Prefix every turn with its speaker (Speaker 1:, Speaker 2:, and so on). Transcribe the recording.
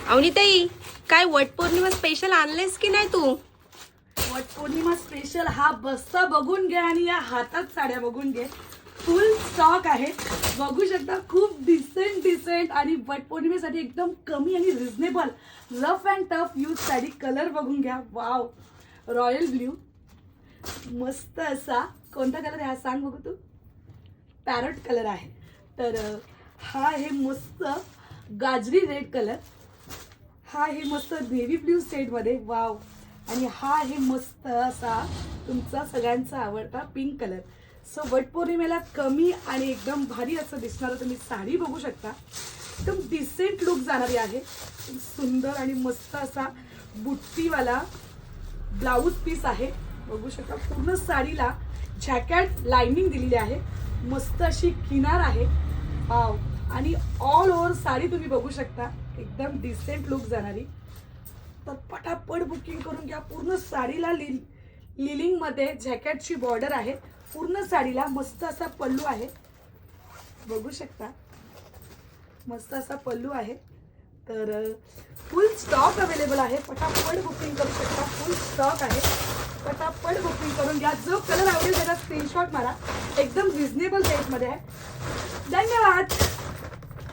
Speaker 1: अवनीताई, काय वटपौर्णिमा स्पेशल आणलेस की नाही तू?
Speaker 2: वटपौर्णिमा स्पेशल हा बस्ता बघून घे आणि या हातात साड्या बघून घे. फुल स्टॉक आहे, बघू शकता. खूप डिसेंट आणि वटपौर्णिमेसाठी एकदम कमी आणि reasonable rough and tough use sari. Colour बघून घ्या. वाव, रॉयल ब्ल्यू, मस्त असा. कोणता कलर आहे हा सांग बघू तू? पॅरट कलर आहे. तर हा आहे मस्त गाजरी रेड कलर. हा आहे मस्त नेव्ही ब्ल्यू सेटमध्ये. वाव. आणि हा आहे मस्त असा तुमचा सगळ्यांचा आवडता पिंक कलर. सो वटपौर्णिमेला कमी आणि एकदम भारी असं दिसणारं तुम्ही साडी बघू शकता. एकदम डिसेंट लुक जाणारी आहे. सुंदर आणि मस्त असा बुट्टीवाला ब्लाऊज पीस आहे. बघू शकता पूर्ण साडीला जॅकेट लाइनिंग दिलेली आहे. मस्त अशी किनार आहे. वाव. आणि ऑल ओव्हर साडी तुम्ही बघू शकता, एकदम डिसेंट लुक जाणारी. तर पटापट बुकिंग करून घ्या. पूर्ण साडीला लिलिंग मध्ये जॅकेटची बॉर्डर आहे. पूर्ण साडीला मस्त असा पल्लू आहे. बघू शकता, मस्त असा पल्लू आहे. तर फुल स्टॉक अवेलेबल आहे. पटापट बुकिंग करू शकता. फुल स्टॉक आहे. पटापट बुकिंग करून घ्या. जो कलर आवडेल त्याचा स्क्रीनशॉट मारा. एकदम रिझनेबल रेटमध्ये आहे. धन्यवाद.